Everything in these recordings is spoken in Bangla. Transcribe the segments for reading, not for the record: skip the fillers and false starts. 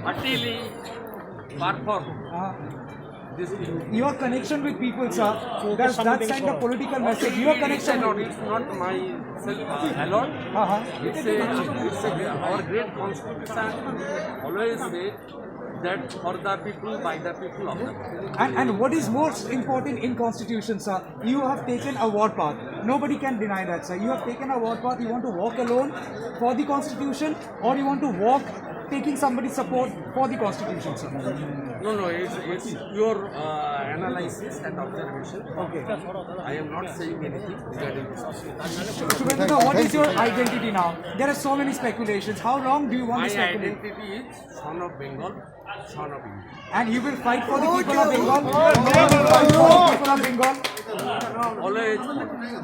heartily perform this thing. Your connection with people, sir, does that send a political message? Your connection It's not myself alone. It's our great constitution always say that for the people, by the people, of the people. And what is most important in constitution, sir? You have taken a war path. Nobody can deny that, sir. You have taken a war path. You want to walk alone for the constitution, or you want to walk taking somebody's support for the constitution, sir? No, it's your analysis and observation. Okay. I am not saying anything regarding this. Shubhendra, what is your identity now? There are so many speculations. How long do you want My to speculate? identity is son of Bengal, son of India. And you will fight for the people of Bengal? You will fight for the people of Bengal? Always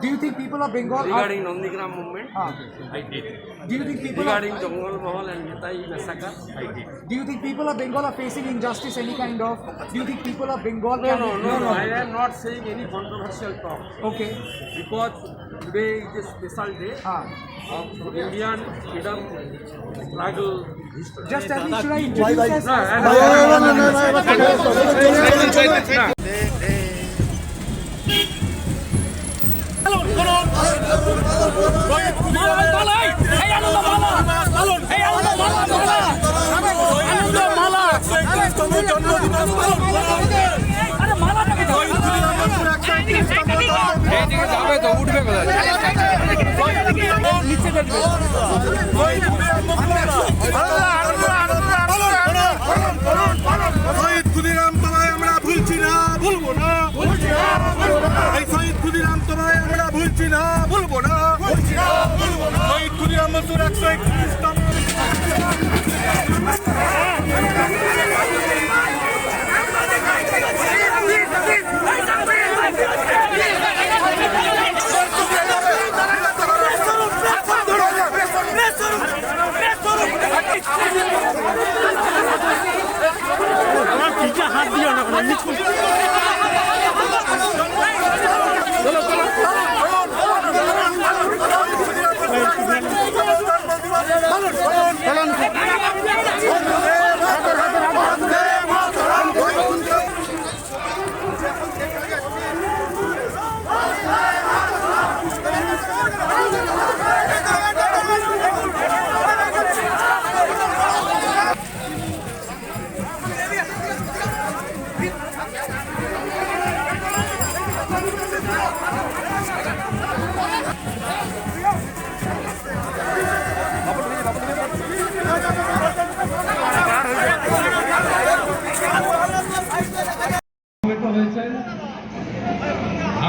Do you think people of Bengal are... regarding Nandigram movement, I did. Do you think people of, Regarding Jongal Mahal and Netai massacre, I did. do you think people of Bengal are facing injustice any kind of? Do you think people of Bengal No, I am not saying any controversial talk Okay. because today is a special day of Indian freedom struggle history. Just tell me, should I introduce as... শহীদ ক্ষুদিরাম তোমায় আমরা ভুলছি না, ভুলবো না। এই শহীদ ক্ষুদিরাম তোমায় আমরা ভুলছি না, ভুলবো না। শহীদ ক্ষুদিরাম বসুর 131তম হাত দিও না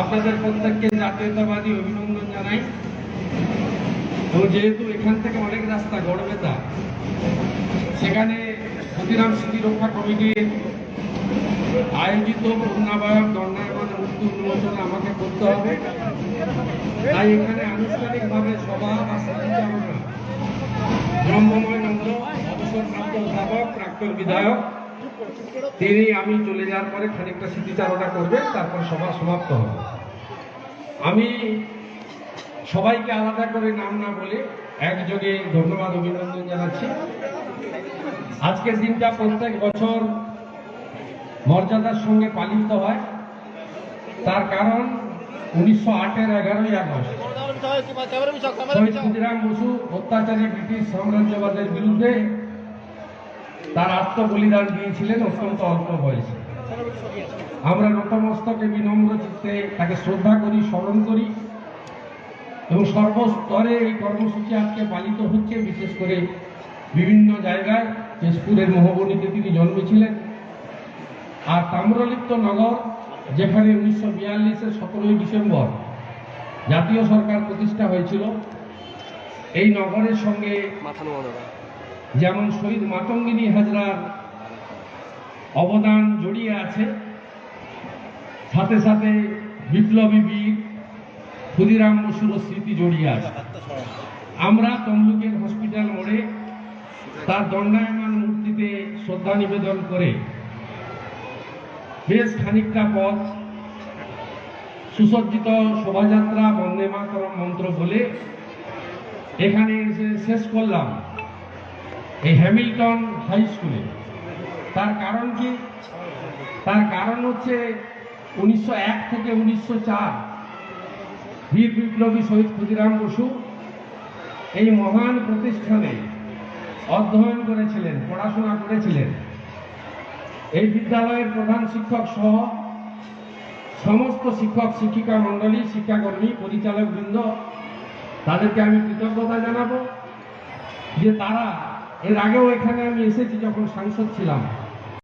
আপনাদের প্রত্যেককে জাতীয়তাবাদী অভিনন্দন জানাই। এবং যেহেতু এখান থেকে অনেক রাস্তা গড়বেতা, সেখানে ক্ষুদিরাম স্মৃতি রক্ষা কমিটির আয়োজিত পূর্ণাবয়ব দণ্ডায়মান মূর্তি উন্মোচন আমাকে করতে হবে। তাই এখানে আনুষ্ঠানিকভাবে সভা বা স্মৃতিচারণা ব্রহ্মময় নন্দ অবসরপ্রাপ্ত অধ্যাপক প্রাক্তন বিধায়ক তিনি আমি চলে যাওয়ার পরে খানিকটা স্মৃতিচারণা করবেন, তারপর সভা সমাপ্ত হবে। আমি সবাইকে আলাদা করে নাম না বলে একযোগে ধন্যবাদ অভিনন্দন জানাচ্ছি। আজকের দিনটা প্রত্যেক বছর মর্যাদার সঙ্গে পালিত হয়। তার কারণ 1908-এর 11ই আগস্ট শহীদ ক্ষুদিরাম বসু অত্যাচারী ব্রিটিশ সাম্রাজ্যবাদের বিরুদ্ধে তার আত্মবলিদান দিয়েছিলেন অত্যন্ত অল্প বয়সে। আমরা নতমস্তকে বিনম্র চিত্তে তাকে শ্রদ্ধা করি, স্মরণ করি এবং সর্বস্তরে এই কর্মসূচি আজকে পালিত হচ্ছে। বিশেষ করে বিভিন্ন জায়গায় তেজপুরের মোহবনীতে তিনি জন্মেছিলেন। আর তাম্রলিপ্ত নগর, যেখানে 1942-এর 17ই ডিসেম্বর জাতীয় সরকার প্রতিষ্ঠা হয়েছিল, এই নগরের সঙ্গে যেমন শহীদ মাতঙ্গিনী হাজরার অবদান জড়িয়ে আছে, সাথে সাথে বিপ্লবী বীর ক্ষুদিরাম বসুর স্মৃতি জড়িয়ে আছে। আমরা তমলুকের হসপিটাল মোড়ে তার দণ্ডায়মান মূর্তিতে শ্রদ্ধা নিবেদন করে বেশ খানিকটা পথ সুসজ্জিত শোভাযাত্রা বন্দে মাতরম মন্ত্র বলে এখানে এসে শেষ করলাম। এই হ্যামিল্টন হাই স্কুলে। তার কারণ কি? তার কারণ হচ্ছে 1901 থেকে 1904 বীর বিপ্লবী শহীদ ক্ষুদিরাম বসু এই মহান প্রতিষ্ঠানে অধ্যয়ন করেছিলেন, পড়াশোনা করেছিলেন। এই বিদ্যালয়ের প্রধান শিক্ষক সহ সমস্ত শিক্ষক শিক্ষিকা মণ্ডলী, শিক্ষাকর্মী, পরিচালক বৃন্দ, তাদেরকে আমি কৃতজ্ঞতা জানাবো যে তারা এর আগেও এখানে আমি এসেছি যখন সাংসদ ছিলাম,